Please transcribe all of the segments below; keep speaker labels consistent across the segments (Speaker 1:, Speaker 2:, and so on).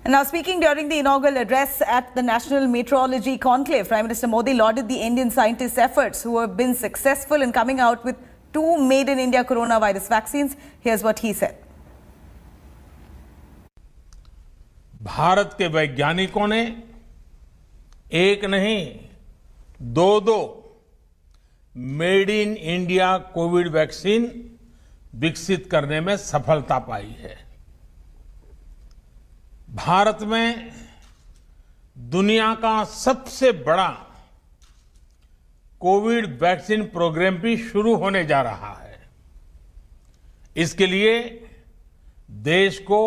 Speaker 1: And now, speaking during the inaugural address at the National Meteorology Conclave, Prime Minister Modi lauded the Indian scientists' efforts who have been successful in coming out with 2 made-in-India coronavirus vaccines. Here's what he said.
Speaker 2: Bharat के वैज्ञानिकों ने एक नहीं दो made in India Covid vaccine विकसित करने में सफलता पाई है। भारत में दुनिया का सबसे बड़ा कोविड वैक्सीन प्रोग्राम भी शुरू होने जा रहा है। इसके लिए देश को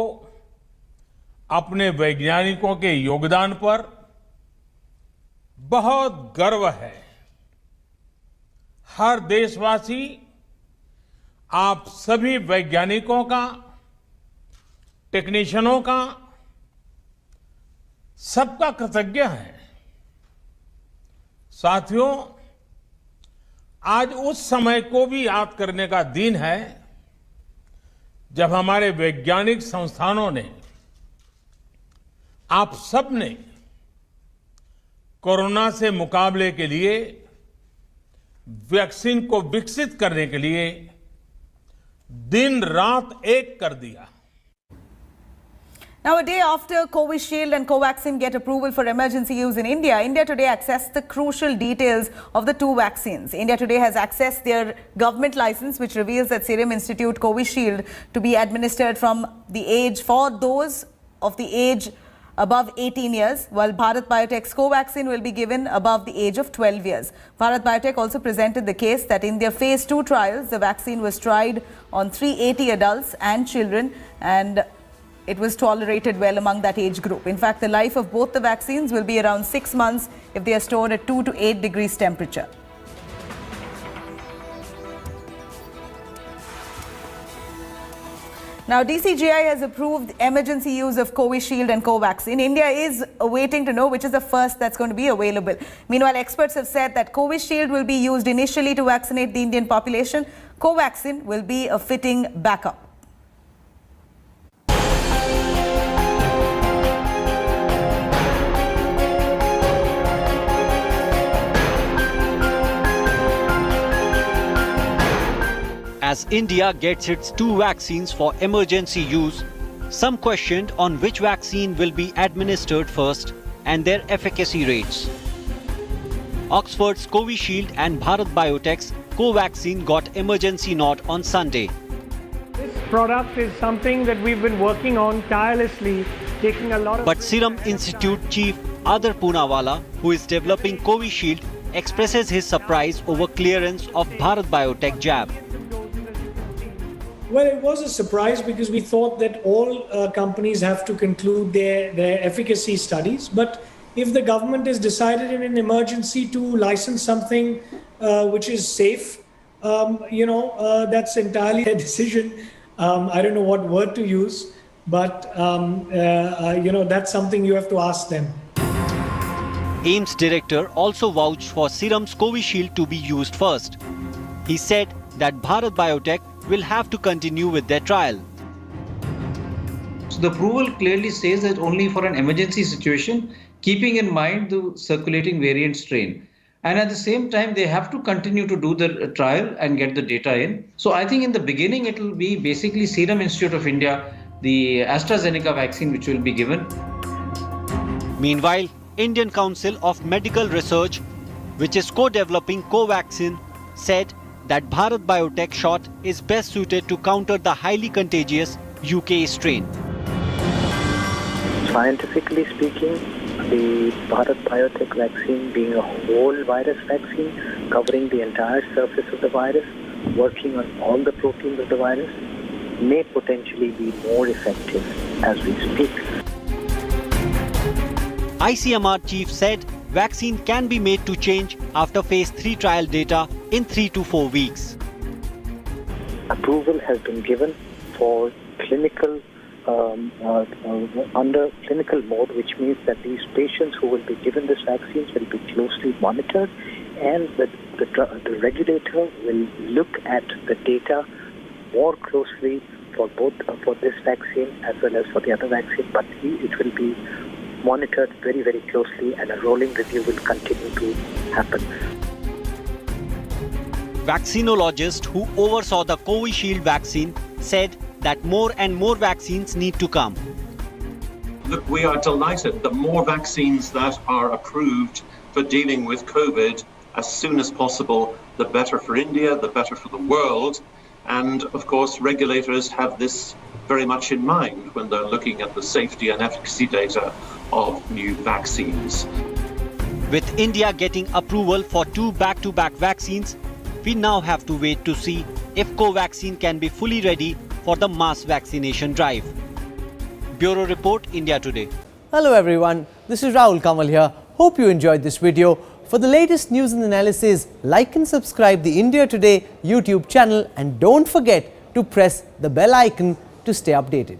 Speaker 2: अपने वैज्ञानिकों के योगदान पर बहुत गर्व है। हर देशवासी आप सभी वैज्ञानिकों का, टेक्नीशियनों का, सबका कृतज्ञ है। साथियों, आज उस समय को भी याद करने का दिन है जब हमारे वैज्ञानिक संस्थानों ने, आप सब ने कोरोना से मुकाबले के लिए वैक्सीन को विकसित करने के लिए दिन रात एक कर दिया।
Speaker 1: Now, a day after Covishield and Covaxin get approval for emergency use in India, India Today accessed the crucial details of the 2 vaccines. India Today has accessed their government license, which reveals that Serum Institute Covishield to be administered from the age for those of the age above 18 years, while Bharat Biotech's Covaxin will be given above the age of 12 years. Bharat Biotech also presented the case that in their phase 2 trials, the vaccine was tried on 380 adults and children, and it was tolerated well among that age group. In fact, the life of both the vaccines will be around 6 months if they are stored at 2 to 8 degrees temperature. Now, DCGI has approved emergency use of Covishield and Covaxin. India is waiting to know which is the first that's going to be available. Meanwhile, experts have said that Covishield will be used initially to vaccinate the Indian population. Covaxin will be a fitting backup.
Speaker 3: As India gets its 2 vaccines for emergency use, some questioned on which vaccine will be administered first and their efficacy rates. Oxford's Covishield and Bharat Biotech's Covaxin got emergency nod on Sunday.
Speaker 4: This product is something that we've been working on tirelessly, taking a lot of...
Speaker 3: But Serum Institute Chief Adar Poonawalla, who is developing Covishield, expresses his surprise over clearance of Bharat Biotech jab.
Speaker 5: Well, it was a surprise because we thought that all companies have to conclude their efficacy studies. But if the government has decided in an emergency to license something which is safe, that's entirely their decision. I don't know what word to use, but, that's something you have to ask them.
Speaker 3: AIIMS director also vouched for Serum's Covishield to be used first. He said that Bharat Biotech will have to continue with their trial.
Speaker 6: So the approval clearly says that only for an emergency situation, keeping in mind the circulating variant strain. And at the same time, they have to continue to do the trial and get the data in. So I think in the beginning, it will be basically Serum Institute of India, the AstraZeneca vaccine, which will be given.
Speaker 3: Meanwhile, Indian Council of Medical Research, which is co-developing Covaxin, said that Bharat Biotech shot is best suited to counter the highly contagious UK strain.
Speaker 7: Scientifically speaking, the Bharat Biotech vaccine being a whole virus vaccine, covering the entire surface of the virus, working on all the proteins of the virus, may potentially be more effective as we speak.
Speaker 3: ICMR chief said vaccine can be made to change after phase 3 trial data in 3 to 4 weeks.
Speaker 7: Approval has been given for clinical under clinical mode, which means that these patients who will be given this vaccines will be closely monitored, and the regulator will look at the data more closely for both for this vaccine as well as for the other vaccine, but it will be monitored very, very closely, and a rolling review will continue to happen.
Speaker 3: Vaccinologist who oversaw the Covishield vaccine said that more and more vaccines need to come.
Speaker 8: Look, we are delighted. The more vaccines that are approved for dealing with COVID as soon as possible, the better for India, the better for the world. And of course, regulators have this very much in mind when they're looking at the safety and efficacy data of new vaccines.
Speaker 3: With India getting approval for 2 back-to-back vaccines, we now have to wait to see if Covaxin can be fully ready for the mass vaccination drive. Bureau Report, India Today.
Speaker 9: Hello everyone, this is Rahul Kamal here. Hope you enjoyed this video. For the latest news and analysis, like and subscribe the India Today YouTube channel, and don't forget to press the bell icon to stay updated.